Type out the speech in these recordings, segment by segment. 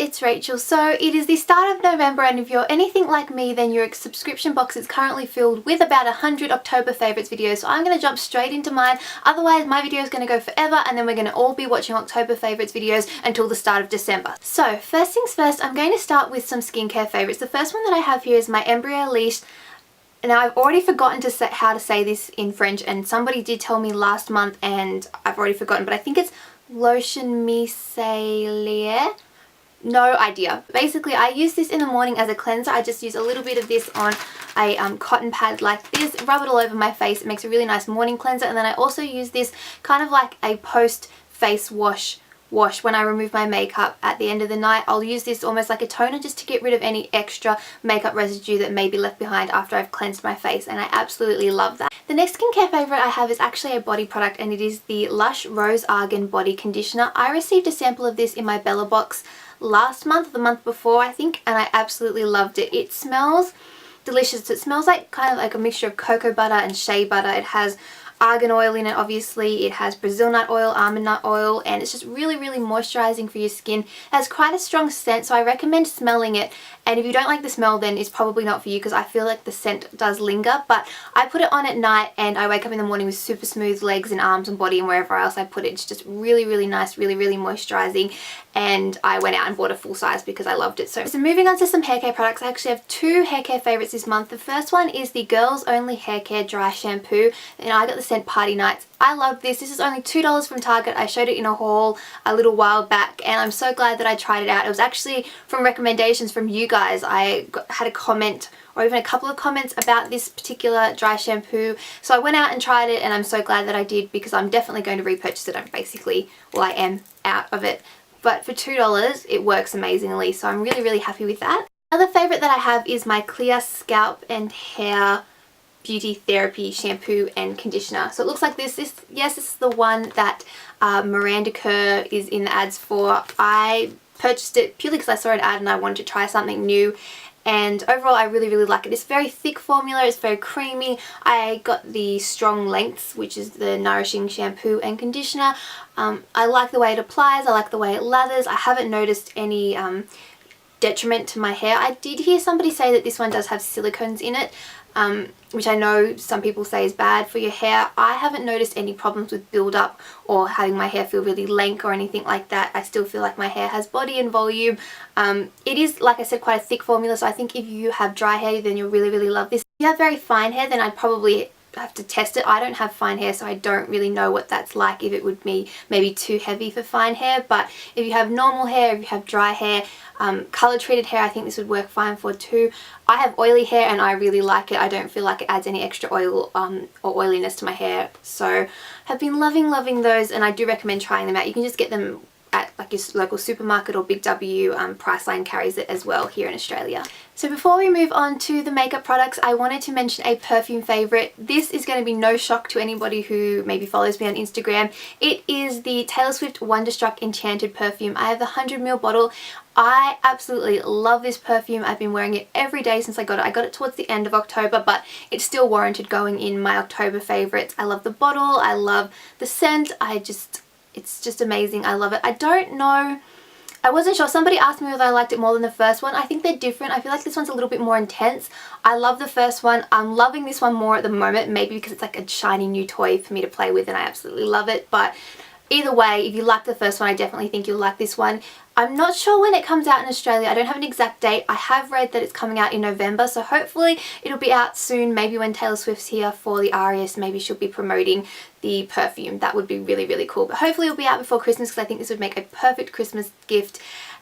it's Rachel. So it is the start of November, and if you're anything like me, then your subscription box is currently filled with about 100 October favourites videos. So I'm going to jump straight into mine, otherwise my video is going to go forever and then we're going to all be watching October favourites videos until the start of December. So first things first, I'm going to start with some skincare favourites. The first one that I have here is my Embryo Leash. Now I've already forgotten to say how to say this in French, and somebody did tell me last month and I've already forgotten, but I think it's Lotion Micellar. No idea. Basically, I use this in the morning as a cleanser. I just use a little bit of this on a cotton pad like this, rub it all over my face. It makes a really nice morning cleanser, and then I also use this kind of like a post face wash when I remove my makeup at the end of the night. I'll use this almost like a toner just to get rid of any extra makeup residue that may be left behind after I've cleansed my face, and I absolutely love that. The next skincare favourite I have is actually a body product, and it is the Lush Rose Argan Body Conditioner. I received a sample of this in my Bella box last month, or the month before I think, and I absolutely loved it. It smells delicious. It smells like kind of like a mixture of cocoa butter and shea butter. It has argan oil in it, obviously. It has Brazil nut oil, almond nut oil, and it's just really moisturizing for your skin. It has quite a strong scent, so I recommend smelling it. And if you don't like the smell, then it's probably not for you, because I feel like the scent does linger. But I put it on at night and I wake up in the morning with super smooth legs and arms and body and wherever else I put it. It's just really nice, really moisturizing. And I went out and bought a full size because I loved it. So moving on to some hair care products, I actually have two hair care favorites this month. The first one is the Girls Only Hair Care Dry Shampoo, and I got the scent Party Nights. I love this. This is only $2 from Target. I showed it in a haul a little while back, and I'm so glad that I tried it out. It was actually from recommendations from you guys. I had a comment, or even a couple of comments, about this particular dry shampoo, so I went out and tried it, and I'm so glad that I did, because I'm definitely going to repurchase it. I am out of it, but for $2 it works amazingly, so I'm really happy with that. Another favourite that I have is my Clear Scalp and Hair Beauty Therapy Shampoo and Conditioner. So it looks like this. Yes, this is the one that Miranda Kerr is in the ads for. I purchased it purely because I saw an ad and I wanted to try something new, and overall I really like it. It's very thick formula, it's very creamy. I got the Strong Lengths, which is the nourishing shampoo and conditioner. I like the way it applies, I like the way it lathers. I haven't noticed any detriment to my hair. I did hear somebody say that this one does have silicones in it, which I know some people say is bad for your hair. I haven't noticed any problems with build-up or having my hair feel really lank or anything like that. I still feel like my hair has body and volume. It is, like I said, quite a thick formula, so I think if you have dry hair, then you'll really love this. If you have very fine hair, then I'd probably have to test it. I don't have fine hair, so I don't really know what that's like, if it would be maybe too heavy for fine hair. But if you have normal hair, if you have dry hair, color treated hair, I think this would work fine for too. I have oily hair and I really like it. I don't feel like it adds any extra oil or oiliness to my hair, so I've been loving those, and I do recommend trying them out. You can just get them at like your local supermarket, or Big W. Priceline carries it as well here in Australia. So before we move on to the makeup products, I wanted to mention a perfume favourite. This is going to be no shock to anybody who maybe follows me on Instagram. It is the Taylor Swift Wonderstruck Enchanted perfume. I have the 100ml bottle. I absolutely love this perfume. I've been wearing it every day since I got it. I got it towards the end of October, but it's still warranted going in my October favourites. I love the bottle. I love the scent. It's just amazing. I love it. I don't know, I wasn't sure. Somebody asked me whether I liked it more than the first one. I think they're different. I feel like this one's a little bit more intense. I love the first one. I'm loving this one more at the moment, maybe because it's like a shiny new toy for me to play with and I absolutely love it. But either way, if you like the first one, I definitely think you'll like this one. I'm not sure when it comes out in Australia. I don't have an exact date. I have read that it's coming out in November, so hopefully it'll be out soon. Maybe when Taylor Swift's here for the RES, maybe she'll be promoting the perfume. That would be really cool. But hopefully it'll be out before Christmas, because I think this would make a perfect Christmas gift.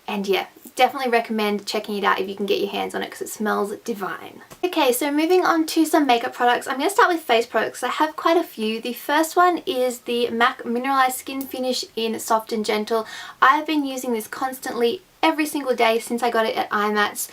And yeah, definitely recommend checking it out if you can get your hands on it, because it smells divine. Okay, so moving on to some makeup products. I'm going to start with face products. I have quite a few. The first one is the MAC Mineralized Skin Finish in Soft and Gentle. I've been using this constantly every single day since I got it at IMATS.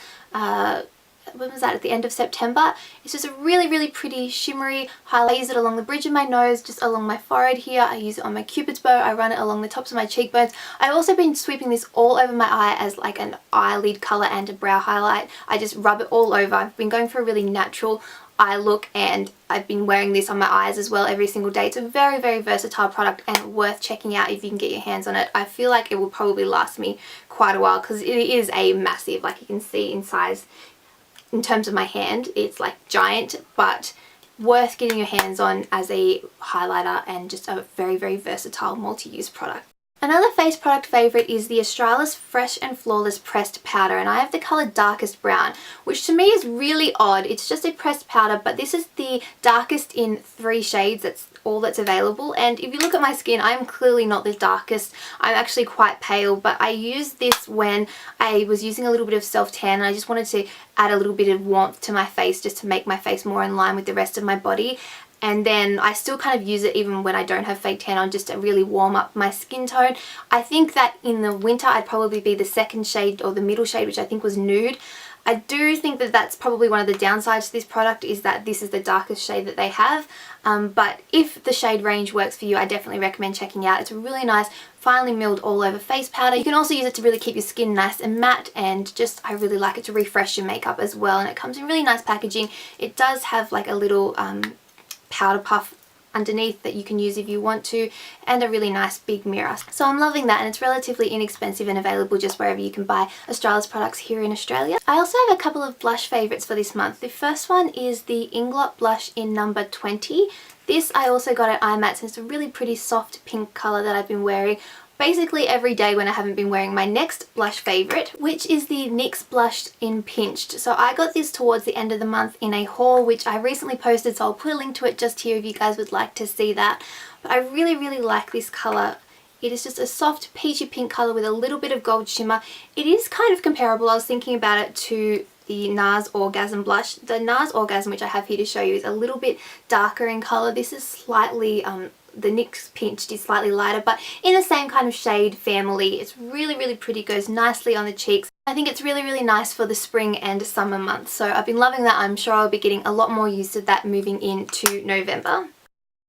When was that? At the end of September. It's just a really pretty shimmery highlight. I use it along the bridge of my nose, just along my forehead here. I use it on my cupid's bow. I run it along the tops of my cheekbones. I've also been sweeping this all over my eye as like an eyelid color and a brow highlight. I just rub it all over. I've been going for a really natural eye look, and I've been wearing this on my eyes as well every single day. It's a very, very versatile product and worth checking out if you can get your hands on it. I feel like it will probably last me quite a while because it is a massive, like you can see in size in terms of my hand, it's like giant, but worth getting your hands on as a highlighter and just a very, very versatile multi-use product. Another face product favourite is the Australis Fresh and Flawless Pressed Powder, and I have the colour Darkest Brown, which to me is really odd. It's just a pressed powder, but this is the darkest in 3 shades. That's all that's available, and if you look at my skin, I'm clearly not the darkest. I'm actually quite pale, but I used this when I was using a little bit of self-tan, and I just wanted to add a little bit of warmth to my face just to make my face more in line with the rest of my body. And then I still kind of use it even when I don't have fake tan on, just to really warm up my skin tone. I think that in the winter I'd probably be the second shade, or the middle shade, which I think was Nude. I do think that that's probably one of the downsides to this product, is that this is the darkest shade that they have. But if the shade range works for you, I definitely recommend checking out. It's a really nice finely milled all over face powder. You can also use it to really keep your skin nice and matte, and just I really like it to refresh your makeup as well. And it comes in really nice packaging. It does have like a little powder puff underneath that you can use if you want to, and a really nice big mirror. So I'm loving that, and it's relatively inexpensive and available just wherever you can buy Australis products here in Australia. I also have a couple of blush favourites for this month. The first one is the Inglot blush in number 20. This I also got at IMATS, and it's a really pretty soft pink colour that I've been wearing basically every day when I haven't been wearing my next blush favourite, which is the NYX blush in Pinched. So I got this towards the end of the month in a haul, which I recently posted, so I'll put a link to it just here if you guys would like to see that. But I really, really like this colour. It is just a soft peachy pink colour with a little bit of gold shimmer. It is kind of comparable, I was thinking about it, to the NARS Orgasm blush. The NARS Orgasm, which I have here to show you, is a little bit darker in colour. This is slightly the NYX Pinched is slightly lighter, but in the same kind of shade family. It's really, really pretty, goes nicely on the cheeks. I think it's really, really nice for the spring and summer months, so I've been loving that. I'm sure I'll be getting a lot more used to that moving into November.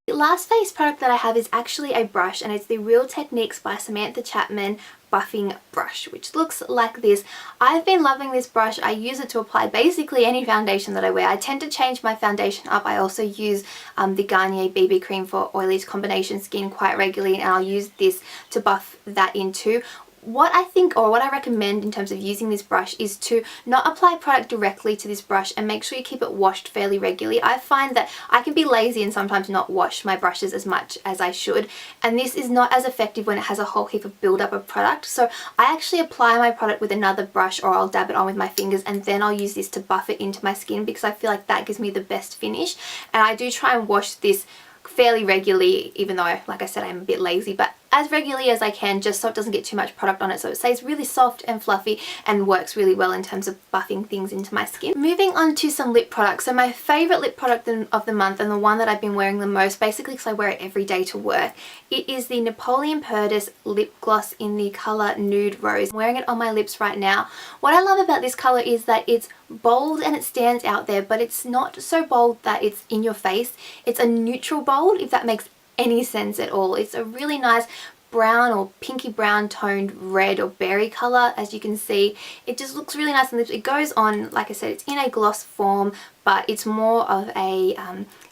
The last face product that I have is actually a brush, and it's the Real Techniques by Samantha Chapman buffing brush, which looks like this. I've been loving this brush. I use it to apply basically any foundation that I wear. I tend to change my foundation up. I also use the Garnier BB cream for oily combination skin quite regularly, and I'll use this to buff that into. What I think, or what I recommend in terms of using this brush, is to not apply product directly to this brush and make sure you keep it washed fairly regularly. I find that I can be lazy and sometimes not wash my brushes as much as I should, and this is not as effective when it has a whole heap of build-up of product. So I actually apply my product with another brush, or I'll dab it on with my fingers, and then I'll use this to buff it into my skin, because I feel like that gives me the best finish. And I do try and wash this fairly regularly, even though, like I said, I'm a bit lazy, but as regularly as I can, just so it doesn't get too much product on it, so it stays really soft and fluffy and works really well in terms of buffing things into my skin. Moving on to some lip products. So my favourite lip product of the month, and the one that I've been wearing the most, basically because I wear it every day to work, it is the Napoleon Perdis lip gloss in the colour Nude Rose. I'm wearing it on my lips right now. What I love about this colour is that it's bold and it stands out there, but it's not so bold that it's in your face. It's a neutral bold, if that makes any sense at all. It's a really nice brown or pinky brown toned red or berry colour, as you can see. It just looks really nice on the lips. It goes on, like I said, it's in a gloss form, but it's more of a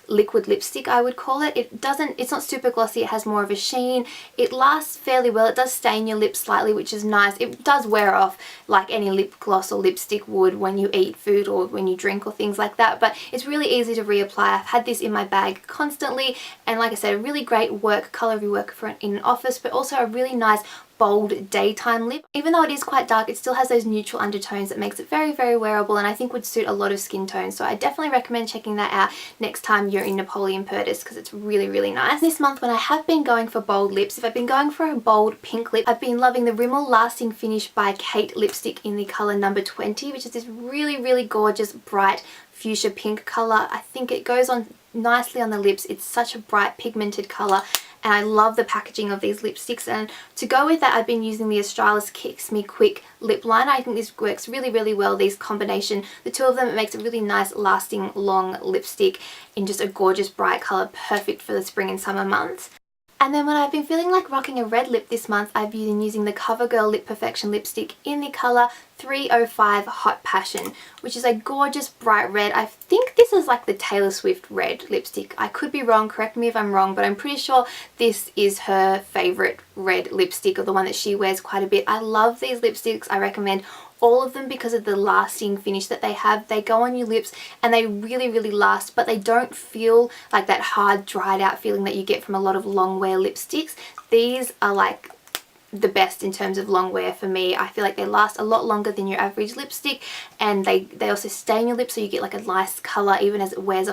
liquid lipstick, I would call it. It's not super glossy, it has more of a sheen. It lasts fairly well. It does stain your lips slightly, which is nice. It does wear off like any lip gloss or lipstick would when you eat food or when you drink or things like that, but it's really easy to reapply. I've had this in my bag constantly, and like I said, a really great colour if you work in an office, but also a really nice bold daytime lip. Even though it is quite dark, it still has those neutral undertones that makes it very, very wearable, and I think would suit a lot of skin tones. So I definitely recommend checking that out next time you're in Napoleon Perdis, because it's really, really nice. This month, when I have been going for bold lips, if I've been going for a bold pink lip, I've been loving the Rimmel Lasting Finish by Kate lipstick in the colour number 20, which is this really, really gorgeous bright fuchsia pink colour. I think it goes on nicely on the lips. It's such a bright pigmented colour, and I love the packaging of these lipsticks. And to go with that, I've been using the Australis Kiss Me Quick lip liner. I think this works really, really well, these combination. The two of them, it makes a really nice lasting long lipstick in just a gorgeous bright colour, perfect for the spring and summer months. And then when I've been feeling like rocking a red lip this month, I've been using the CoverGirl Lip Perfection lipstick in the colour 305 Hot Passion, which is a gorgeous bright red. I think this is like the Taylor Swift red lipstick. I could be wrong, correct me if I'm wrong, but I'm pretty sure this is her favourite red lipstick, or the one that she wears quite a bit. I love these lipsticks. I recommend all of them because of the lasting finish that they have. They go on your lips and they really, really last, but they don't feel like that hard, dried out feeling that you get from a lot of long wear lipsticks. These are like the best in terms of long wear for me. I feel like they last a lot longer than your average lipstick, and they also stain your lips, so you get like a nice colour. Even as it wears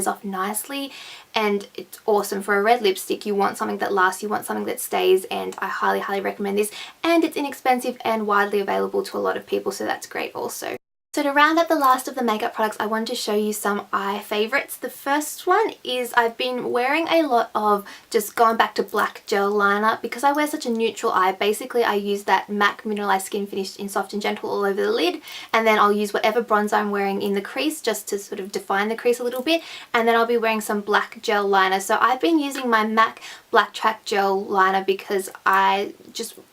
off nicely, and it's awesome for a red lipstick. You want something that lasts, you want something that stays, and I highly, highly recommend this. And it's inexpensive and widely available to a lot of people, so that's great also. So to round up the last of the makeup products, I wanted to show you some eye favourites. The first one is I've been wearing a lot of just going back to black gel liner because I wear such a neutral eye. Basically, I use that MAC Mineralized Skin Finish in Soft and Gentle all over the lid, and then I'll use whatever bronzer I'm wearing in the crease just to sort of define the crease a little bit, and then I'll be wearing some black gel liner. So I've been using my MAC Black Track Gel Liner because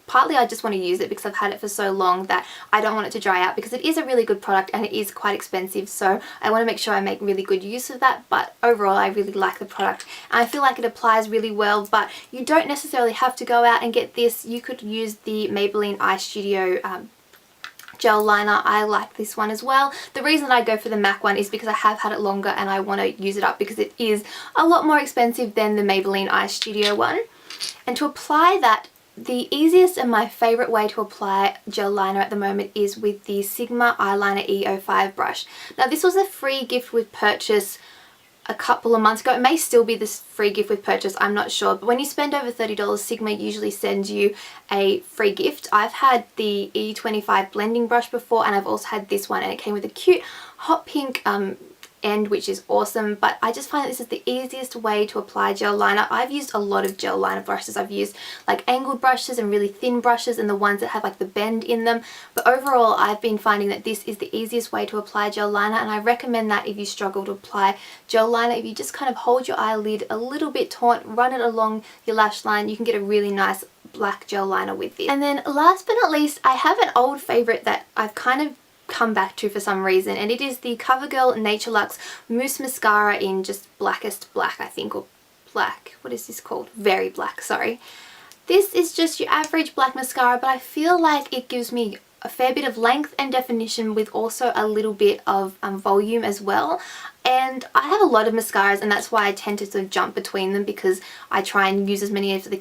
partly I just want to use it because I've had it for so long that I don't want it to dry out, because it is a really good product and it is quite expensive, so I want to make sure I make really good use of that. But overall, I really like the product and I feel like it applies really well. But you don't necessarily have to go out and get this. You could use the Maybelline Eye Studio gel liner. I like this one as well. The reason that I go for the MAC one is because I have had it longer and I want to use it up, because it is a lot more expensive than the Maybelline Eye Studio one. And to apply that, the easiest and my favourite way to apply gel liner at the moment is with the Sigma Eyeliner E05 brush. Now this was a free gift with purchase a couple of months ago. It may still be this free gift with purchase, I'm not sure, but when you spend over $30, Sigma usually sends you a free gift. I've had the E25 blending brush before, and I've also had this one, and it came with a cute hot pink end, which is awesome. But I just find that this is the easiest way to apply gel liner. I've used a lot of gel liner brushes. I've used like angled brushes and really thin brushes and the ones that have like the bend in them, but overall I've been finding that this is the easiest way to apply gel liner, and I recommend that if you struggle to apply gel liner, if you just kind of hold your eyelid a little bit taut, run it along your lash line, you can get a really nice black gel liner with this. And then last but not least, I have an old favourite that I've kind of come back to for some reason, and it is the CoverGirl Nature Luxe Mousse Mascara in just blackest black, I think, or black, what is this called? Very black, sorry. This is just your average black mascara, but I feel like it gives me a fair bit of length and definition with also a little bit of volume as well. And I have a lot of mascaras, and that's why I tend to sort of jump between them, because I try and use as many as I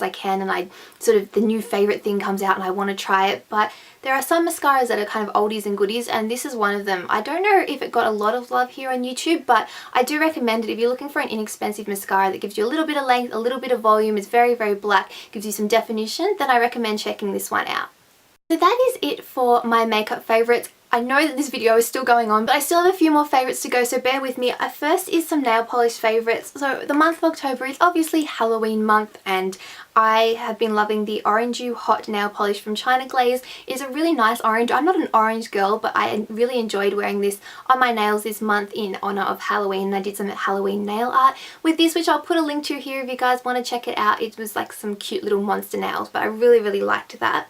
can, and I sort of, the new favourite thing comes out and I want to try it. But there are some mascaras that are kind of oldies and goodies, and this is one of them. I don't know if it got a lot of love here on YouTube, but I do recommend it if you're looking for an inexpensive mascara that gives you a little bit of length, a little bit of volume, is very, very black, gives you some definition, then I recommend checking this one out. So that is it for my makeup favourites. I know that this video is still going on, but I still have a few more favourites to go, so bear with me. First is some nail polish favourites. So the month of October is obviously Halloween month, and I have been loving the Orangey Hot Nail Polish from China Glaze. It's a really nice orange. I'm not an orange girl, but I really enjoyed wearing this on my nails this month in honour of Halloween. I did some Halloween nail art with this, which I'll put a link to here if you guys want to check it out. It was like some cute little monster nails, but I really, really liked that.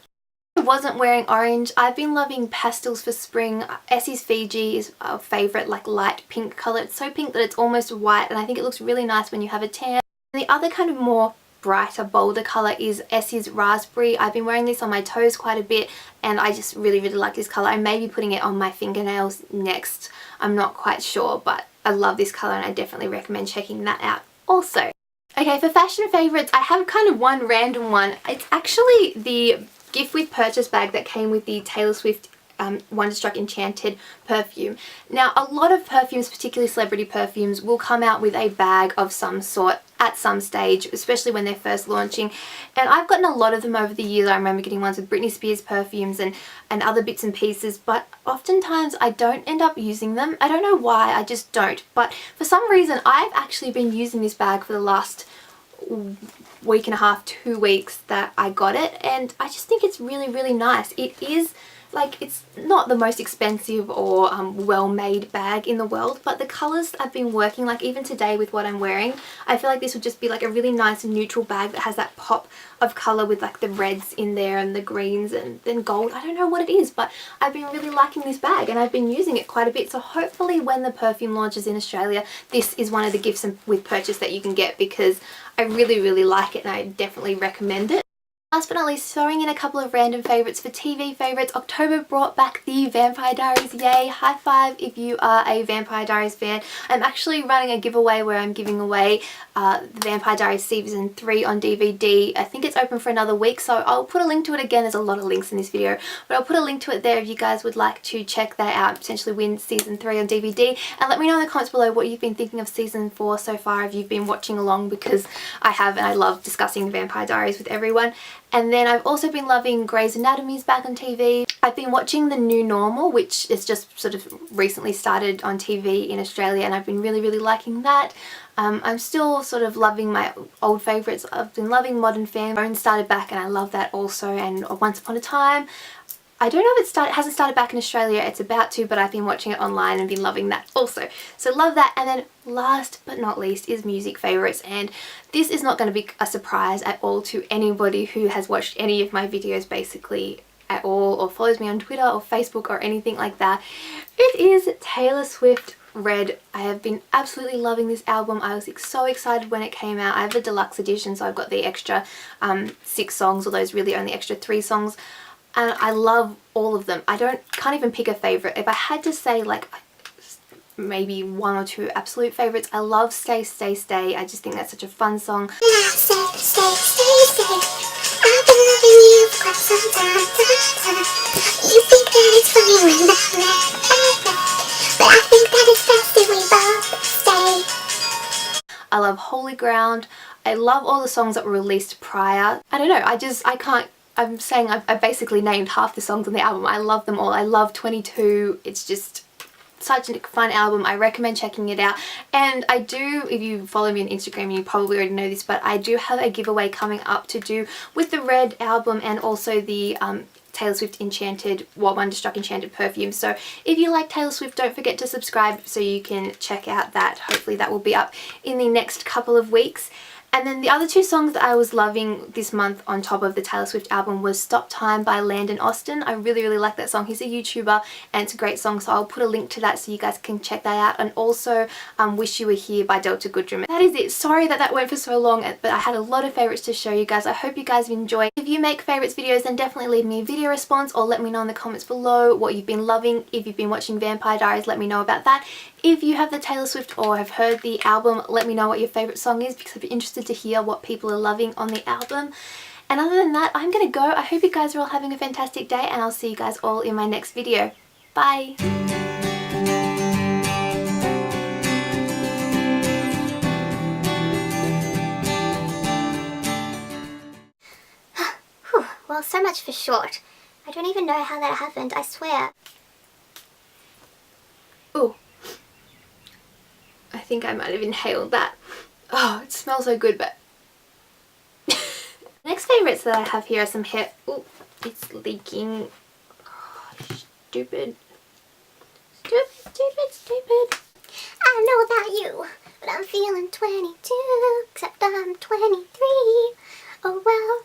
I wasn't wearing orange. I've been loving pastels for spring. Essie's Fiji is a favourite, like light pink colour. It's so pink that it's almost white, and I think it looks really nice when you have a tan. And the other kind of more brighter, bolder colour is Essie's Raspberry. I've been wearing this on my toes quite a bit, and I just really, really like this colour. I may be putting it on my fingernails next. I'm not quite sure, but I love this colour and I definitely recommend checking that out also. Okay, for fashion favourites, I have kind of one random one. It's actually the gift with purchase bag that came with the Taylor Swift Wonderstruck Enchanted perfume. Now, a lot of perfumes, particularly celebrity perfumes, will come out with a bag of some sort at some stage, especially when they're first launching. And I've gotten a lot of them over the years. I remember getting ones with Britney Spears perfumes and other bits and pieces, but oftentimes I don't end up using them. I don't know why, I just don't. But for some reason, I've actually been using this bag for the last week and a half, 2 weeks that I got it, and I just think it's really, really nice. It is like, it's not the most expensive or well-made bag in the world, but the colours I've been working, like even today with what I'm wearing, I feel like this would just be like a really nice neutral bag that has that pop of colour with like the reds in there and the greens and then gold. I don't know what it is, but I've been really liking this bag and I've been using it quite a bit. So hopefully when the Perfume launches in Australia, this is one of the gifts with purchase that you can get, because I really like it and I definitely recommend it. Last but not least, throwing in a couple of random favourites for TV favourites. October brought back the Vampire Diaries. Yay! High five if you are a Vampire Diaries fan. I'm actually running a giveaway where I'm giving away the Vampire Diaries Season 3 on DVD. I think it's open for another week, so I'll put a link to it again. There's a lot of links in this video, but I'll put a link to it there if you guys would like to check that out and potentially win Season 3 on DVD. And let me know in the comments below what you've been thinking of Season 4 so far, if you've been watching along, because I have and I love discussing the Vampire Diaries with everyone. And then I've also been loving Grey's Anatomy's back on TV. I've been watching The New Normal, which is just sort of recently started on TV in Australia, and I've been really liking that. I'm still sort of loving my old favourites. I've been loving Modern Family. Bones started back and I love that also, and Once Upon a Time. I don't know if it hasn't started back in Australia, it's about to, but I've been watching it online and been loving that also. So love that. And then last but not least is music favourites, and this is not going to be a surprise at all to anybody who has watched any of my videos basically at all, or follows me on Twitter or Facebook or anything like that. It is Taylor Swift Red. I have been absolutely loving this album. I was so excited when it came out. I have the deluxe edition, so I've got the extra 6 songs, although it's really only extra 3 songs. And I love all of them. Can't even pick a favourite. If I had to say like maybe 1 or 2 absolute favourites, I love Stay Stay Stay. I just think that's such a fun song. Stay, stay, stay, stay. I've been loving you for quite some time. You think that it's funny when but I think that it's best if we both stay. I love Holy Ground. I love all the songs that were released prior. I don't know, I'm saying I basically named half the songs on the album. I love them all. I love 22. It's just such a fun album. I recommend checking it out. And I do, if you follow me on Instagram, you probably already know this, but I do have a giveaway coming up to do with the Red album and also the Taylor Swift Enchanted, Wonderstruck Enchanted Perfume. So if you like Taylor Swift, don't forget to subscribe so you can check out that. Hopefully that will be up in the next couple of weeks. And then the other 2 songs that I was loving this month on top of the Taylor Swift album was Stop Time by Landon Austin. I really like that song. He's a YouTuber and it's a great song, so I'll put a link to that so you guys can check that out. And also Wish You Were Here by Delta Goodrem. That is it. Sorry that went for so long, but I had a lot of favourites to show you guys. I hope you guys have enjoyed. If you make favourites videos, then definitely leave me a video response or let me know in the comments below what you've been loving. If you've been watching Vampire Diaries, let me know about that. If you have the Taylor Swift or have heard the album, let me know what your favourite song is, because I'd be interested to hear what people are loving on the album. And other than that, I'm going to go. I hope you guys are all having a fantastic day, and I'll see you guys all in my next video. Bye! Well, so much for short. I don't even know how that happened, I swear. Ooh. I think I might have inhaled that. Oh, it smells so good, but... Next favourites that I have here are some hair... Ooh, it's leaking. Oh, stupid. Stupid. I don't know about you, but I'm feeling 22, except I'm 23. Oh well.